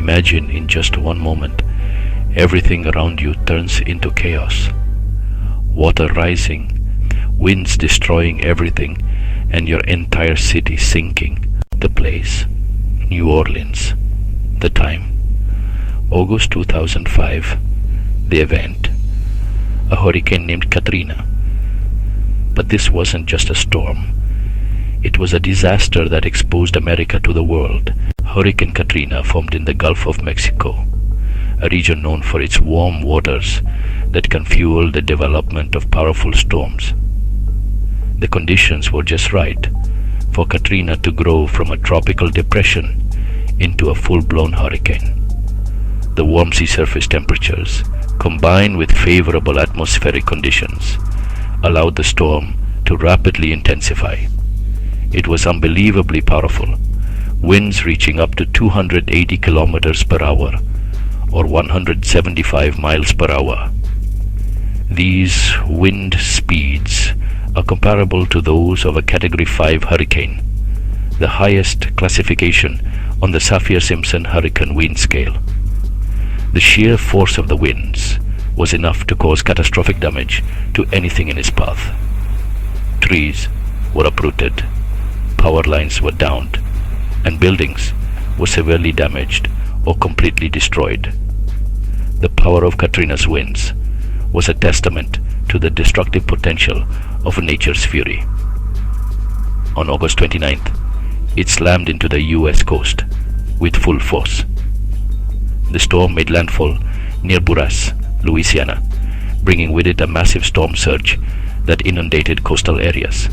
Imagine in just one moment, everything around you turns into chaos. Water rising, winds destroying everything, and your entire city sinking. The place, New Orleans. The time, August 2005. The event, a hurricane named Katrina. But this wasn't just a storm. It was a disaster that exposed America to the world. Hurricane Katrina formed in the Gulf of Mexico, a region known for its warm waters that can fuel the development of powerful storms. The conditions were just right for Katrina to grow from a tropical depression into a full-blown hurricane. The warm sea surface temperatures, combined with favorable atmospheric conditions, allowed the storm to rapidly intensify. It was unbelievably powerful, winds reaching up to 280 kilometers per hour or 175 miles per hour. These wind speeds are comparable to those of a Category 5 hurricane, the highest classification on the Saffir-Simpson hurricane wind scale. The sheer force of the winds was enough to cause catastrophic damage to anything in its path. Trees were uprooted, power lines were downed, and buildings were severely damaged or completely destroyed. The power of Katrina's winds was a testament to the destructive potential of nature's fury. On August 29th, it slammed into the US coast with full force. The storm made landfall near Buras, Louisiana, bringing with it a massive storm surge that inundated coastal areas.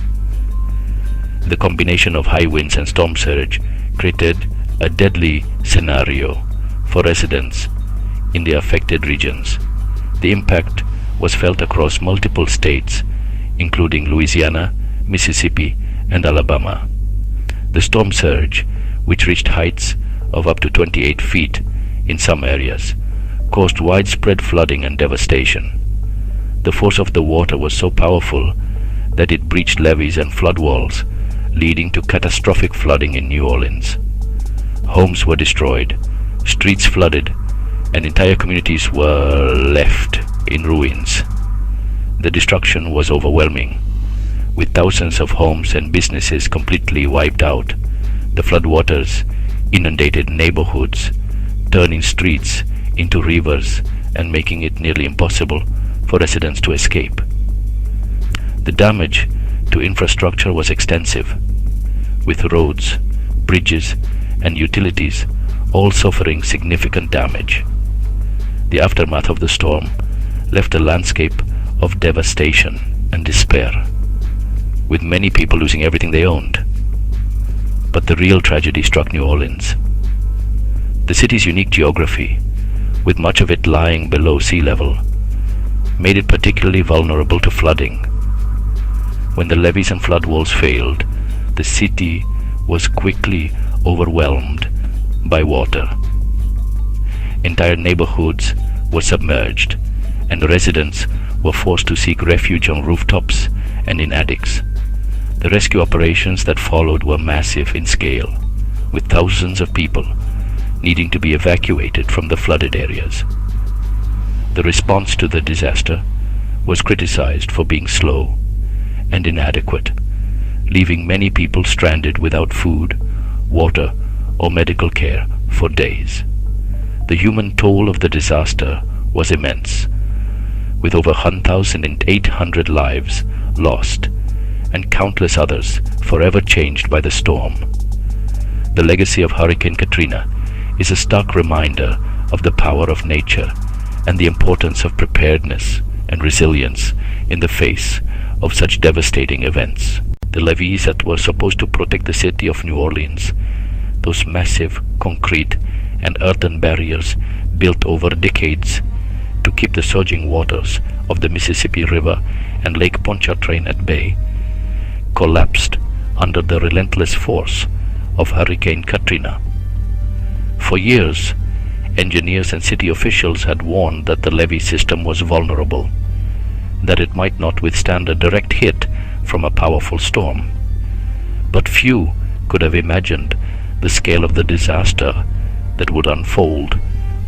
The combination of high winds and storm surge created a deadly scenario for residents in the affected regions. The impact was felt across multiple states, including Louisiana, Mississippi, and Alabama. The storm surge, which reached heights of up to 28 feet in some areas, caused widespread flooding and devastation. The force of the water was so powerful that it breached levees and flood walls, leading to catastrophic flooding in New Orleans. Homes were destroyed, streets flooded, and entire communities were left in ruins. The destruction was overwhelming, with thousands of homes and businesses completely wiped out. The floodwaters inundated neighborhoods, turning streets into rivers and making it nearly impossible for residents to escape. The damage to infrastructure was extensive, with roads, bridges, and utilities all suffering significant damage. The aftermath of the storm left a landscape of devastation and despair, with many people losing everything they owned. But the real tragedy struck New Orleans. The city's unique geography, with much of it lying below sea level, made it particularly vulnerable to flooding. When the levees and flood walls failed, the city was quickly overwhelmed by water. Entire neighborhoods were submerged, and residents were forced to seek refuge on rooftops and in attics. The rescue operations that followed were massive in scale, with thousands of people needing to be evacuated from the flooded areas. The response to the disaster was criticized for being slow and inadequate, leaving many people stranded without food, water, or medical care for days. The human toll of the disaster was immense, with over 1,800 lives lost and countless others forever changed by the storm. The legacy of Hurricane Katrina is a stark reminder of the power of nature and the importance of preparedness and resilience in the face of such devastating events. The levees that were supposed to protect the city of New Orleans, those massive concrete and earthen barriers built over decades to keep the surging waters of the Mississippi River and Lake Pontchartrain at bay, collapsed under the relentless force of Hurricane Katrina. For years, engineers and city officials had warned that the levee system was vulnerable, that it might not withstand a direct hit from a powerful storm. But few could have imagined the scale of the disaster that would unfold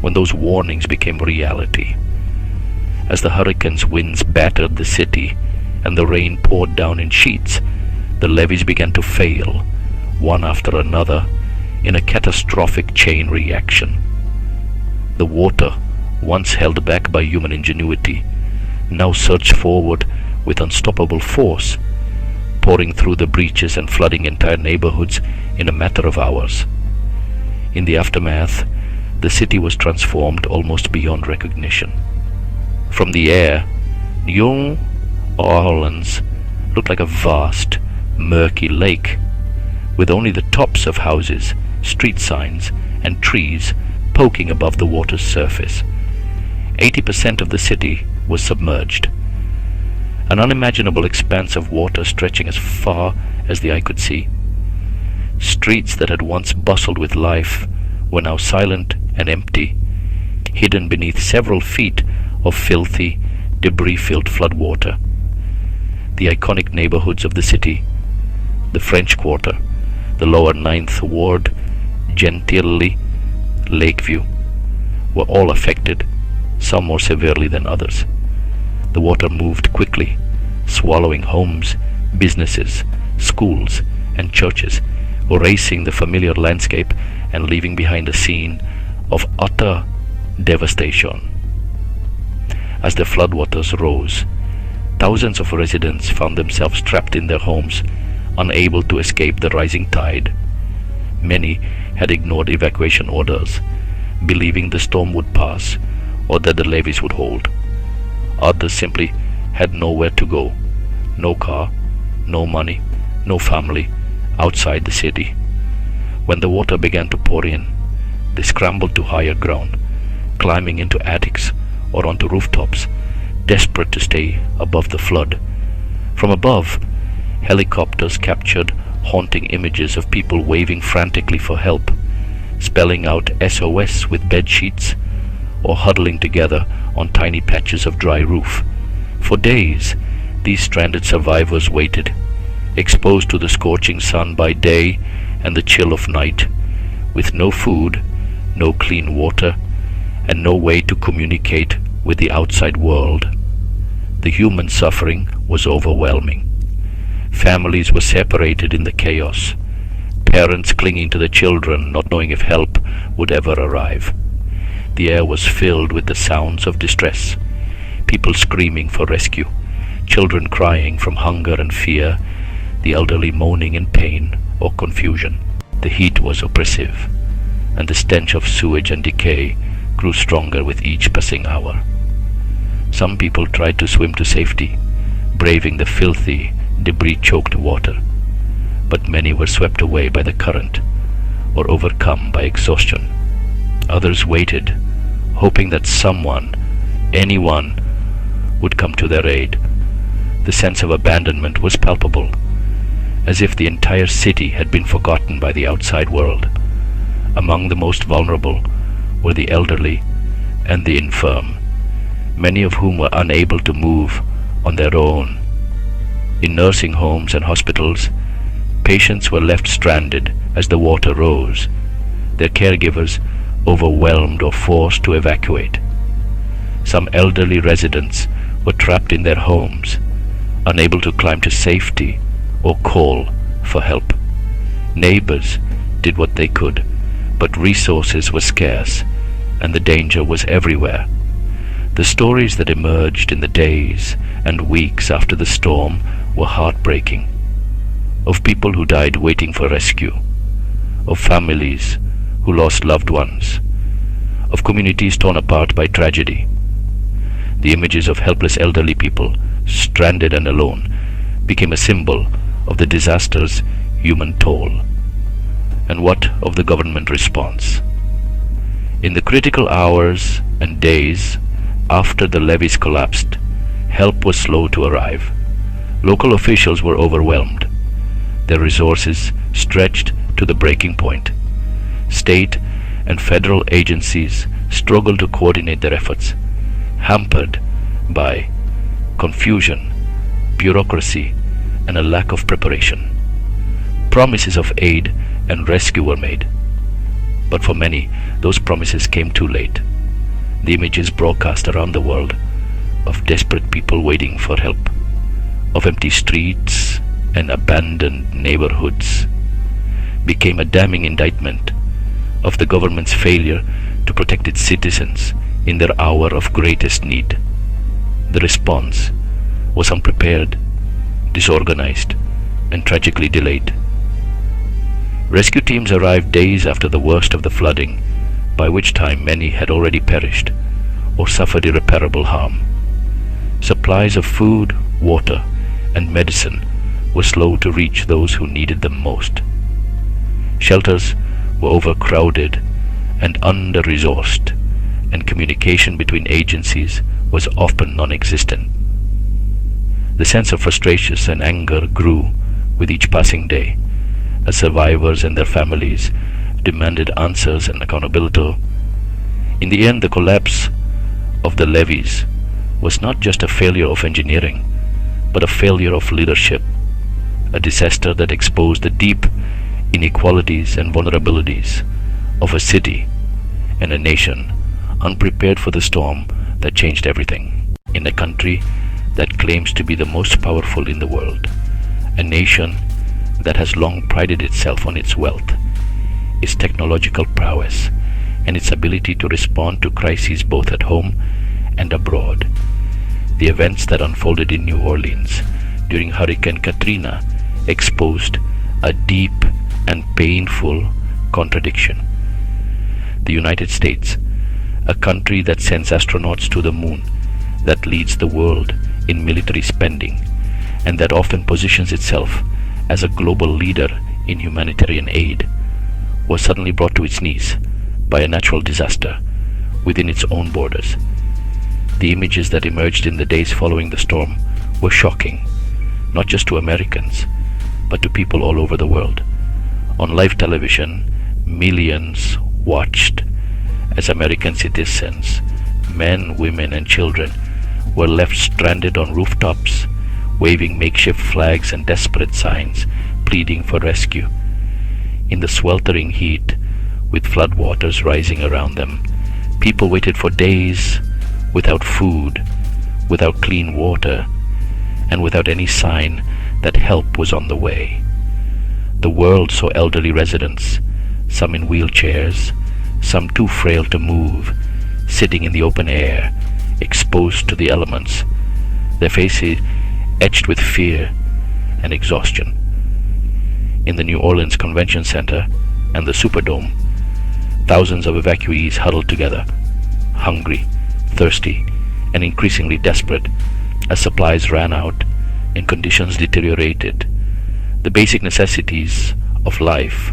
when those warnings became reality. As the hurricane's winds battered the city and the rain poured down in sheets, the levees began to fail, one after another, in a catastrophic chain reaction. The water, once held back by human ingenuity, now surged forward with unstoppable force, pouring through the breaches and flooding entire neighborhoods in a matter of hours. In the aftermath, the city was transformed almost beyond recognition. From the air, New Orleans looked like a vast, murky lake, with only the tops of houses, street signs, and trees poking above the water's surface. 80% of the city was submerged. An unimaginable expanse of water stretching as far as the eye could see. Streets that had once bustled with life were now silent and empty, hidden beneath several feet of filthy, debris-filled floodwater. The iconic neighborhoods of the city, the French Quarter, the lower Ninth Ward, Gentilly, Lakeview, were all affected, some more severely than others. The water moved quickly, swallowing homes, businesses, schools, and churches, erasing the familiar landscape and leaving behind a scene of utter devastation. As the floodwaters rose, thousands of residents found themselves trapped in their homes, unable to escape the rising tide. Many had ignored evacuation orders, believing the storm would pass or that the levees would hold. Others simply had nowhere to go, no car, no money, no family outside the city. When the water began to pour in, they scrambled to higher ground, climbing into attics or onto rooftops, desperate to stay above the flood. From above, helicopters captured haunting images of people waving frantically for help, spelling out SOS with bed sheets, or huddling together on tiny patches of dry roof. For days, these stranded survivors waited, exposed to the scorching sun by day and the chill of night, with no food, no clean water, and no way to communicate with the outside world. The human suffering was overwhelming. Families were separated in the chaos, parents clinging to the children, not knowing if help would ever arrive. The air was filled with the sounds of distress, people screaming for rescue, children crying from hunger and fear, the elderly moaning in pain or confusion. The heat was oppressive, and the stench of sewage and decay grew stronger with each passing hour. Some people tried to swim to safety, braving the filthy, debris-choked water, but many were swept away by the current or overcome by exhaustion. Others waited, hoping that someone, anyone, would come to their aid. The sense of abandonment was palpable, as if the entire city had been forgotten by the outside world. Among the most vulnerable were the elderly and the infirm, many of whom were unable to move on their own. In nursing homes and hospitals, patients were left stranded as the water rose, their caregivers overwhelmed or forced to evacuate. Some elderly residents were trapped in their homes, unable to climb to safety or call for help. Neighbors did what they could, but resources were scarce and the danger was everywhere. The stories that emerged in the days and weeks after the storm were heartbreaking, of people who died waiting for rescue, of families who lost loved ones, of communities torn apart by tragedy. The images of helpless elderly people, stranded and alone, became a symbol of the disaster's human toll. And what of the government response? In the critical hours and days after the levees collapsed, help was slow to arrive. Local officials were overwhelmed, their resources stretched to the breaking point. State and federal agencies struggled to coordinate their efforts, hampered by confusion, bureaucracy, and a lack of preparation. Promises of aid and rescue were made, But for many, those promises came too late. The images broadcast around the world of desperate people waiting for help, of empty streets and abandoned neighborhoods, became a damning indictment of the government's failure to protect its citizens in their hour of greatest need. The response was unprepared, disorganized, and tragically delayed. Rescue teams arrived days after the worst of the flooding, by which time many had already perished or suffered irreparable harm. Supplies of food, water, and medicine were slow to reach those who needed them most. Shelters were overcrowded and under-resourced, and communication between agencies was often non-existent. The sense of frustration and anger grew with each passing day, as survivors and their families demanded answers and accountability. In the end, the collapse of the levees was not just a failure of engineering, but a failure of leadership, a disaster that exposed the deep inequalities and vulnerabilities of a city and a nation unprepared for the storm that changed everything. In a country that claims to be the most powerful in the world, a nation that has long prided itself on its wealth, its technological prowess, and its ability to respond to crises both at home and abroad. The events that unfolded in New Orleans during Hurricane Katrina exposed a deep and painful contradiction. The United States, a country that sends astronauts to the moon, that leads the world in military spending, and that often positions itself as a global leader in humanitarian aid, was suddenly brought to its knees by a natural disaster within its own borders. The images that emerged in the days following the storm were shocking, not just to Americans, but to people all over the world. On live television, millions watched as American citizens, men, women, and children, were left stranded on rooftops, waving makeshift flags and desperate signs, pleading for rescue. In the sweltering heat, with floodwaters rising around them, people waited for days without food, without clean water, and without any sign that help was on the way. The world saw elderly residents, some in wheelchairs, some too frail to move, sitting in the open air, exposed to the elements, their faces etched with fear and exhaustion. In the New Orleans Convention Center and the Superdome, thousands of evacuees huddled together, hungry, thirsty, and increasingly desperate as supplies ran out and conditions deteriorated. The basic necessities of life,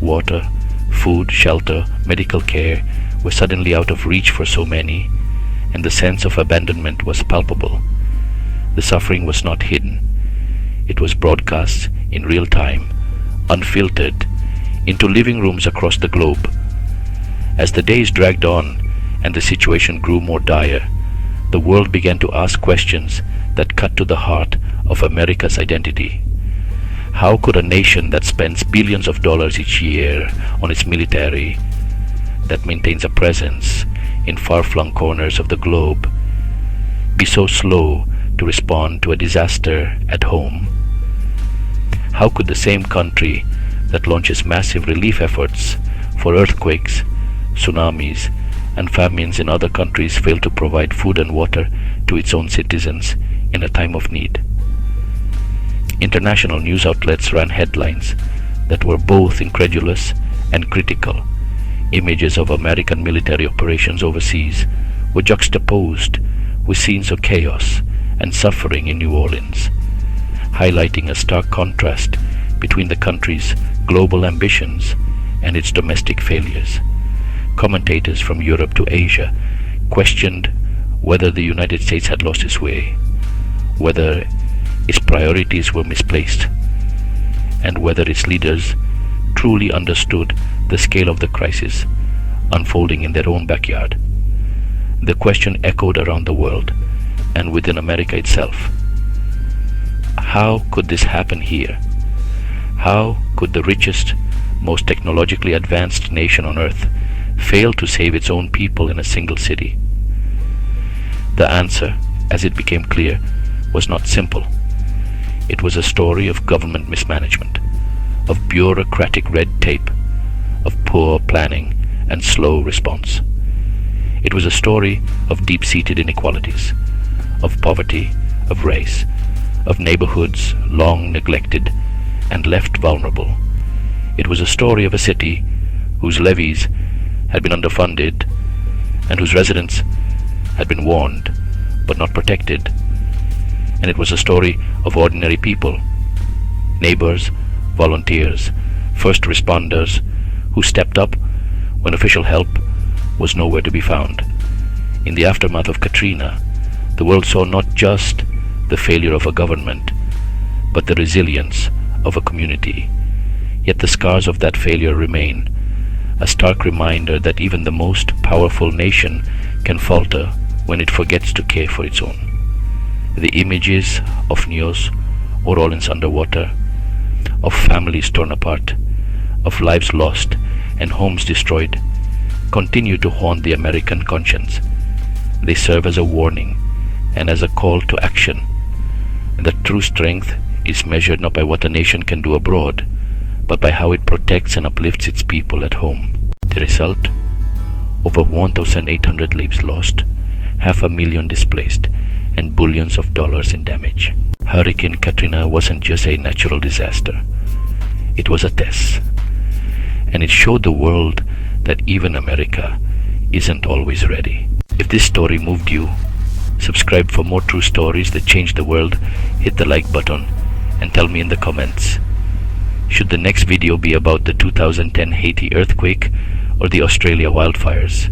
water, food, shelter, medical care, were suddenly out of reach for so many, and the sense of abandonment was palpable. The suffering was not hidden. It was broadcast in real time, unfiltered, into living rooms across the globe. As the days dragged on and the situation grew more dire, the world began to ask questions that cut to the heart of America's identity. How could a nation that spends billions of dollars each year on its military, that maintains a presence in far-flung corners of the globe, be so slow to respond to a disaster at home? How could the same country that launches massive relief efforts for earthquakes, tsunamis, and famines in other countries fail to provide food and water to its own citizens in a time of need? International news outlets ran headlines that were both incredulous and critical. Images of American military operations overseas were juxtaposed with scenes of chaos and suffering in New Orleans, highlighting a stark contrast between the country's global ambitions and its domestic failures. Commentators from Europe to Asia questioned whether the United States had lost its way, whether its priorities were misplaced, and whether its leaders truly understood the scale of the crisis unfolding in their own backyard. The question echoed around the world and within America itself. How could this happen here? How could the richest, most technologically advanced nation on earth, failed to save its own people in a single city? The answer, as it became clear, was not simple. It was a story of government mismanagement, of bureaucratic red tape, of poor planning and slow response. It was a story of deep-seated inequalities, of poverty, of race, of neighborhoods long neglected and left vulnerable. It was a story of a city whose levees had been underfunded and whose residents had been warned but not protected. And it was a story of ordinary people, neighbors, volunteers, first responders who stepped up when official help was nowhere to be found. In the aftermath of Katrina, the world saw not just the failure of a government, but the resilience of a community. Yet the scars of that failure remain, a stark reminder that even the most powerful nation can falter when it forgets to care for its own. The images of Neos, Orleans underwater, of families torn apart, of lives lost and homes destroyed, continue to haunt the American conscience. They serve as a warning and as a call to action. That true strength is measured not by what a nation can do abroad, but by how it protects and uplifts its people at home. The result? Over 1,800 lives lost, 500,000 displaced, and billions of dollars in damage. Hurricane Katrina wasn't just a natural disaster. It was a test. And it showed the world that even America isn't always ready. If this story moved you, subscribe for more true stories that change the world, hit the like button, and tell me in the comments. Should the next video be about the 2010 Haiti earthquake or the Australia wildfires?